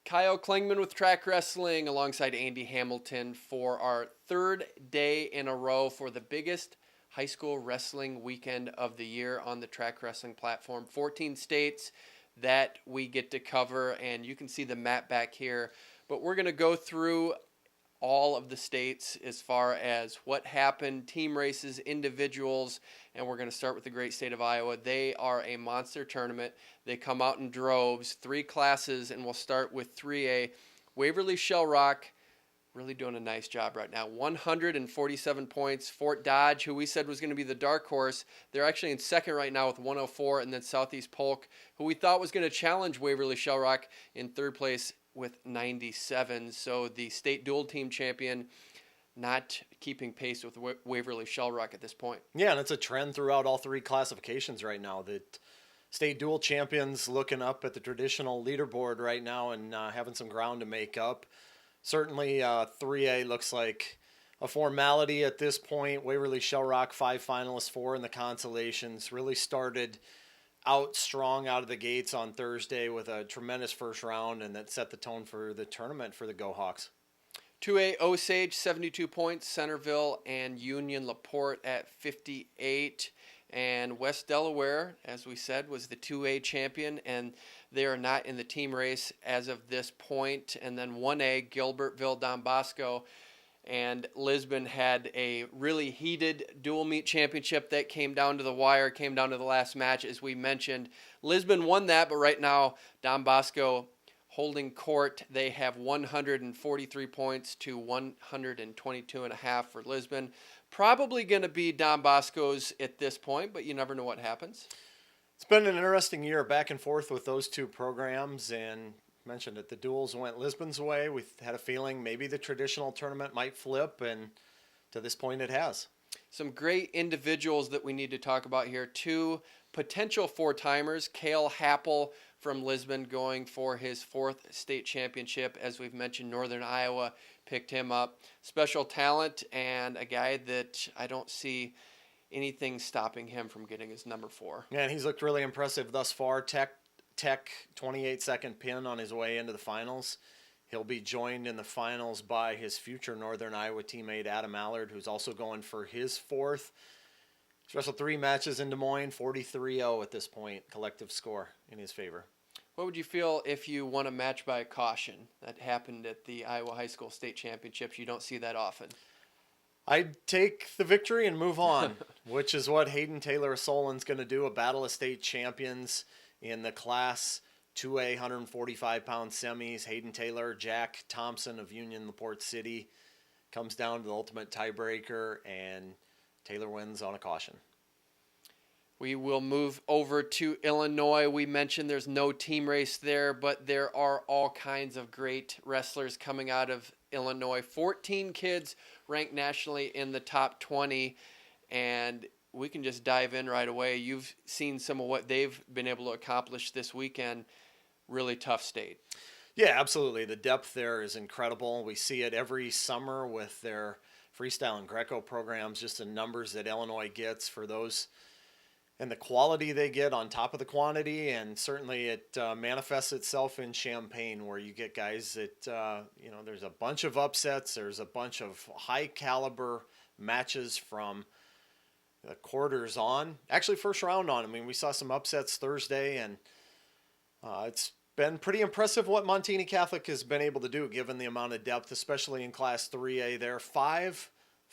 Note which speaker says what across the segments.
Speaker 1: Kyle Klingman with Track Wrestling alongside Andy Hamilton for our third day in a row for the biggest high school wrestling weekend of the year on the Track Wrestling platform. 14 states that we get to cover, and you can see the map back here. But we're going to go through all of the states as far as what happened, team races, individuals, and we're going to start with the great state of Iowa. They are a monster tournament. They come out in droves, 3 classes, and we'll start with 3A. Waverly Shell Rock really doing a nice job right now. 147 points. Fort Dodge, who we said was going to be the dark horse, they're actually in second right now with 104, and then Southeast Polk, who we thought was going to challenge Waverly Shell Rock, in third place with 97. So the state dual team champion not keeping pace with Waverly Shell Rock at this point.
Speaker 2: Yeah, and it's a trend throughout all 3 classifications right now that state dual champions looking up at the traditional leaderboard right now and having some ground to make up. Certainly 3A looks like a formality at this point. Waverly Shell Rock, 5 finalists, 4 in the consolations, really started out strong out of the gates on Thursday with a tremendous first round, and that set the tone for the tournament for the Go Hawks.
Speaker 1: 2A Osage, 72 points. Centerville and Union LaPorte at 58. And West Delaware, as we said, was the 2A champion, and they are not in the team race as of this point. And then 1A, Gilbertville, Don Bosco, and Lisbon had a really heated dual meet championship that came down to the wire, came down to the last match, as we mentioned. Lisbon won that, but right now Don Bosco holding court. They have 143 points to 122.5 for Lisbon. Probably going to be Don Bosco's at this point, but you never know what happens.
Speaker 2: It's been an interesting year back and forth with those 2 programs, and mentioned it, the duels went Lisbon's way. We had a feeling maybe the traditional tournament might flip, and to this point it has.
Speaker 1: Some great individuals that we need to talk about here. 2 potential 4-timers. Cale Happel from Lisbon going for his 4th state championship. As we've mentioned, Northern Iowa picked him up. Special talent and a guy that I don't see anything stopping him from getting his number 4.
Speaker 2: Yeah, and he's looked really impressive thus far. Tech 28-second pin on his way into the finals. He'll be joined in the finals by his future Northern Iowa teammate Adam Allard, who's also going for his 4th. He's wrestled 3 matches in Des Moines, 43-0 at this point, collective score in his favor.
Speaker 1: What would you feel if you won a match by caution? That happened at the Iowa High School State Championships. You don't see that often.
Speaker 2: I'd take the victory and move on, which is what Hayden Taylor of Solon's going to do, a battle of state champions in the class 2A 145-pound semis. Hayden Taylor, Jack Thompson of Union LaPorte City. Comes down to the ultimate tiebreaker, and Taylor wins on a caution.
Speaker 1: We will move over to Illinois. We mentioned there's no team race there, but there are all kinds of great wrestlers coming out of Illinois. 14 kids ranked nationally in the top 20, and we can just dive in right away. You've seen some of what they've been able to accomplish this weekend. Really tough state.
Speaker 2: Yeah, absolutely. The depth there is incredible. We see it every summer with their freestyle and Greco programs, just the numbers that Illinois gets for those and the quality they get on top of the quantity. And certainly it manifests itself in Champaign, where you get guys that, there's a bunch of upsets. There's a bunch of high caliber matches from the quarters on, actually first round on. I mean, we saw some upsets Thursday, and it's been pretty impressive what Montini Catholic has been able to do, given the amount of depth, especially in Class 3A. There are 5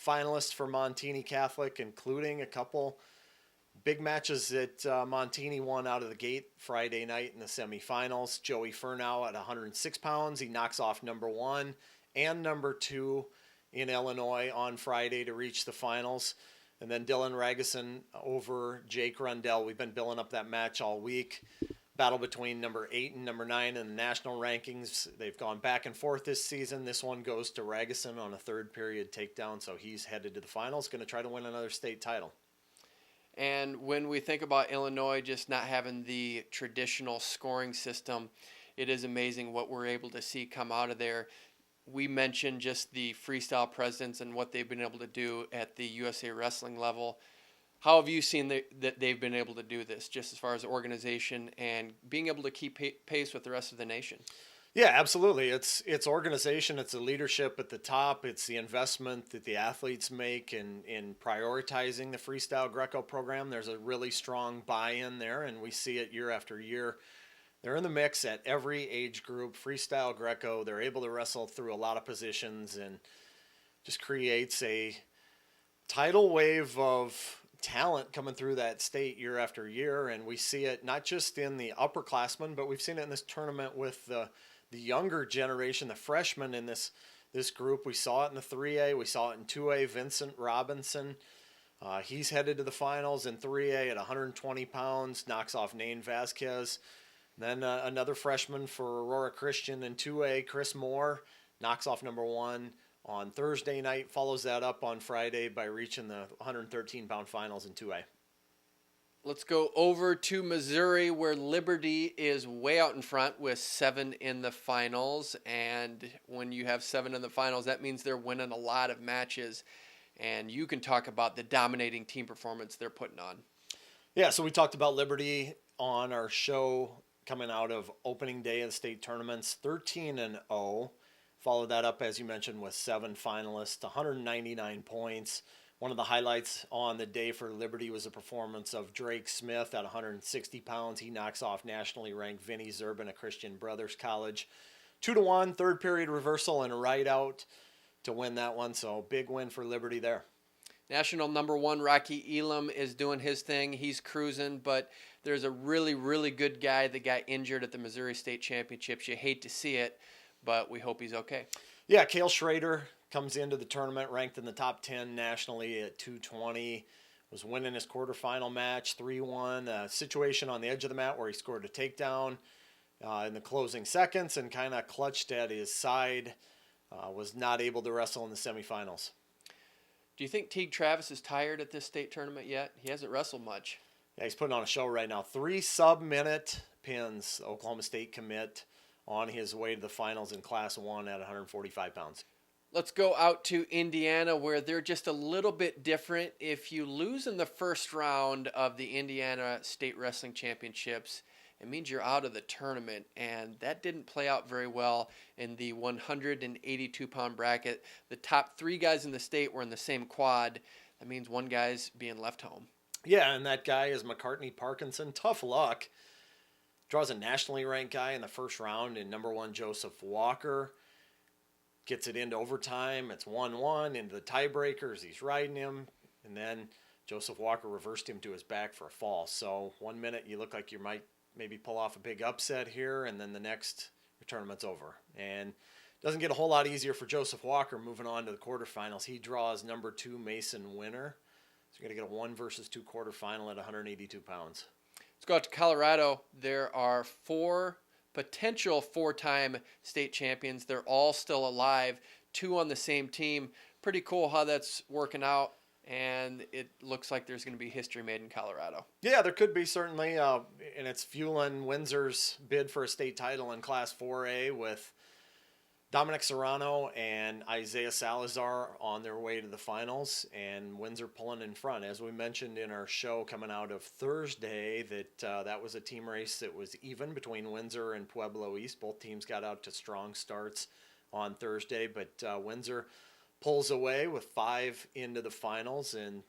Speaker 2: finalists for Montini Catholic, including a couple big matches that Montini won out of the gate Friday night in the semifinals. Joey Furnow at 106 pounds. He knocks off number 1 and number 2 in Illinois on Friday to reach the finals. And then Dylan Raguson over Jake Rundell. We've been billing up that match all week. Battle between number 8 and number 9 in the national rankings. They've gone back and forth this season. This one goes to Raguson on a 3rd period takedown, so he's headed to the finals, going to try to win another state title.
Speaker 1: And when we think about Illinois just not having the traditional scoring system, it is amazing what we're able to see come out of there. We mentioned just the freestyle presence and what they've been able to do at the USA Wrestling level. How have you seen that they've been able to do this, just as far as organization and being able to keep pace with the rest of the nation?
Speaker 2: Yeah, absolutely. It's organization, it's the leadership at the top, it's the investment that the athletes make in prioritizing the freestyle Greco program. There's a really strong buy-in there, and we see it year after year. They're in the mix at every age group. Freestyle Greco, they're able to wrestle through a lot of positions and just creates a tidal wave of talent coming through that state year after year. And we see it not just in the upperclassmen, but we've seen it in this tournament with the younger generation, the freshmen in this group. We saw it in the 3A, we saw it in 2A. Vincent Robinson, he's headed to the finals in 3A at 120 pounds, knocks off Nain Vasquez. Then another freshman for Aurora Christian in 2A, Chris Moore, knocks off number one on Thursday night, follows that up on Friday by reaching the 113-pound finals in 2A.
Speaker 1: Let's go over to Missouri, where Liberty is way out in front with 7 in the finals. And when you have 7 in the finals, that means they're winning a lot of matches. And you can talk about the dominating team performance they're putting on.
Speaker 2: Yeah, so we talked about Liberty on our show coming out of opening day of the state tournaments, 13-0. Followed that up, as you mentioned, with 7 finalists, 199 points. One of the highlights on the day for Liberty was a performance of Drake Smith at 160 pounds. He knocks off nationally ranked Vinnie Zerbin of Christian Brothers College. 2-1, third period reversal and right out to win that one. So big win for Liberty there.
Speaker 1: National number 1, Rocky Elam, is doing his thing. He's cruising, but there's a really, really good guy that got injured at the Missouri State Championships. You hate to see it, but we hope he's okay.
Speaker 2: Yeah, Cale Schrader comes into the tournament ranked in the top 10 nationally at 220. Was winning his quarterfinal match 3-1. A situation on the edge of the mat where he scored a takedown in the closing seconds and kind of clutched at his side. Was not able to wrestle in the semifinals.
Speaker 1: Do you think Teague Travis is tired at this state tournament yet? He hasn't wrestled much.
Speaker 2: Yeah, he's putting on a show right now. 3 sub-minute pins, Oklahoma State commit, on his way to the finals in Class 1 at 145 pounds.
Speaker 1: Let's go out to Indiana, where they're just a little bit different. If you lose in the first round of the Indiana State Wrestling Championships, it means you're out of the tournament, and that didn't play out very well in the 182-pound bracket. The top 3 guys in the state were in the same quad. That means one guy's being left home.
Speaker 2: Yeah, and that guy is McCartney Parkinson. Tough luck. Draws a nationally ranked guy in the first round in number 1 Joseph Walker. Gets it into overtime. It's 1-1 into the tiebreakers. He's riding him. And then Joseph Walker reversed him to his back for a fall. So 1 minute you look like you might maybe pull off a big upset here, and then the next your tournament's over. And doesn't get a whole lot easier for Joseph Walker moving on to the quarterfinals. He draws number 2 Mason Winner. So you're going to get a 1 versus 2 quarterfinal at 182 pounds.
Speaker 1: Let's go out to Colorado. There are 4 potential 4-time state champions. They're all still alive, 2 on the same team. Pretty cool how that's working out, and it looks like there's going to be history made in Colorado.
Speaker 2: Yeah, there could be certainly, and it's fueling Windsor's bid for a state title in Class 4A with Dominic Serrano and Isaiah Salazar on their way to the finals, and Windsor pulling in front. As we mentioned in our show coming out of Thursday, that was a team race that was even between Windsor and Pueblo East. Both teams got out to strong starts on Thursday, but Windsor pulls away with 5 into the finals, and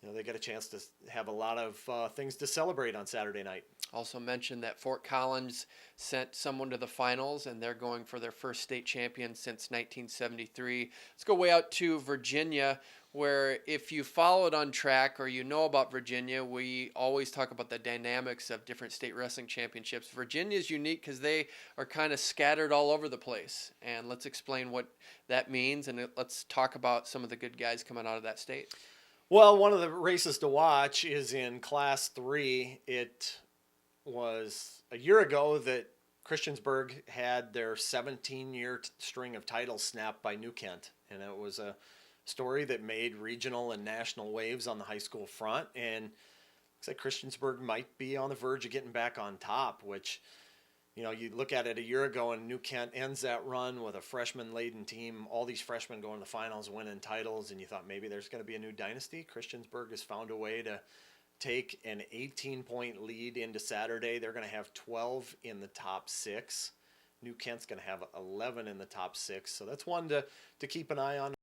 Speaker 2: they got a chance to have a lot of things to celebrate on Saturday night.
Speaker 1: Also mentioned that Fort Collins sent someone to the finals, and they're going for their first state champion since 1973. Let's go way out to Virginia, where if you followed on track or you know about Virginia, we always talk about the dynamics of different state wrestling championships. Virginia is unique because they are kind of scattered all over the place. And let's explain what that means, and let's talk about some of the good guys coming out of that state.
Speaker 2: Well, one of the races to watch is in Class 3. It was a year ago that Christiansburg had their 17-year string of titles snapped by New Kent, and it was a story that made regional and national waves on the high school front, and looks like Christiansburg might be on the verge of getting back on top, which, you look at it a year ago and New Kent ends that run with a freshman-laden team, all these freshmen going to the finals, winning titles, and you thought maybe there's going to be a new dynasty. Christiansburg has found a way to take an 18-point lead into Saturday. They're going to have 12 in the top 6 New Kent's going to have 11 in the top 6, so that's one to keep an eye on.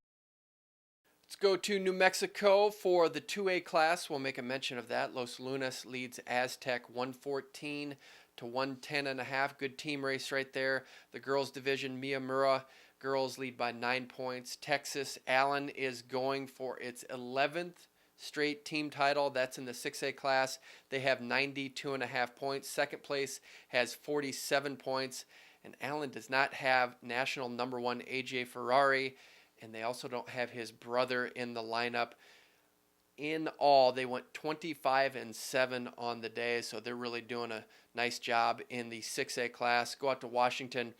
Speaker 1: Let's go to New Mexico for the 2A class. We'll make a mention of that. Los Lunas leads Aztec 114 to 110.5. Good team race right there. The girls division, Miyamura girls lead by 9 points. Texas Allen is going for its 11th straight team title. That's in the 6A class. They have 92.5 points. Second place has 47 points. And Allen does not have national number 1 AJ Ferrari, and they also don't have his brother in the lineup. In all, they went 25-7 on the day, so they're really doing a nice job in the 6A class. Go out to Washington.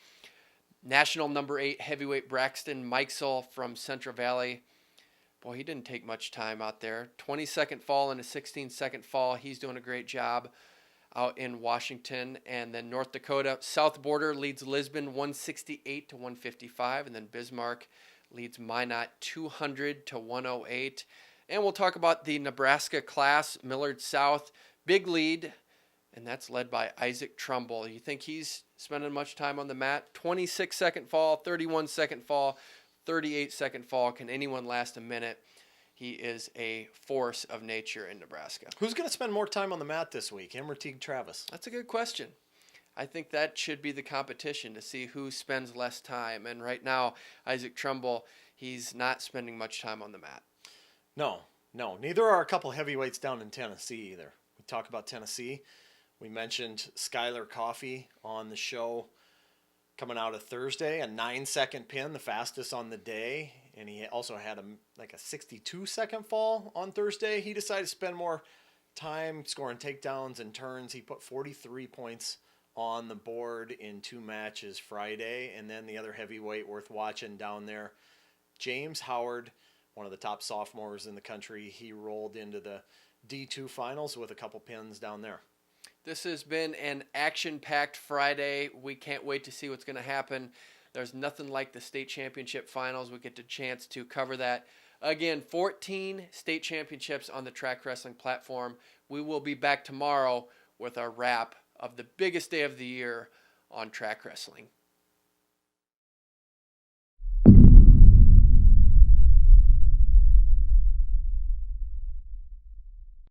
Speaker 1: National number 8 heavyweight Braxton Mikesell from Central Valley. Boy, he didn't take much time out there. 22nd fall and a 16-second fall. He's doing a great job out in Washington. And then North Dakota, South Border leads Lisbon 168 to 155. And then Bismarck leads Minot 200 to 108. And we'll talk about the Nebraska class, Millard South. Big lead, and that's led by Isaac Trumbull. You think he's spending much time on the mat? 26-second fall, 31-second fall, 38-second fall. Can anyone last a minute? He is a force of nature in Nebraska.
Speaker 2: Who's going to spend more time on the mat this week, him or Teague Travis?
Speaker 1: That's a good question. I think that should be the competition to see who spends less time. And right now, Isaac Trumbull, he's not spending much time on the mat.
Speaker 2: No. Neither are a couple heavyweights down in Tennessee either. We talk about Tennessee. We mentioned Skylar Coffey on the show coming out of Thursday, a 9-second pin, the fastest on the day. And he also had a 62-second fall on Thursday. He decided to spend more time scoring takedowns and turns. He put 43 points on the board in 2 matches Friday. And then the other heavyweight worth watching down there, James Howard, one of the top sophomores in the country. He rolled into the D2 finals with a couple pins down there.
Speaker 1: This has been an action-packed Friday. We can't wait to see what's going to happen. There's nothing like the state championship finals. We get the chance to cover that. Again, 14 state championships on the track wrestling platform. We will be back tomorrow with our wrap of the biggest day of the year on track wrestling.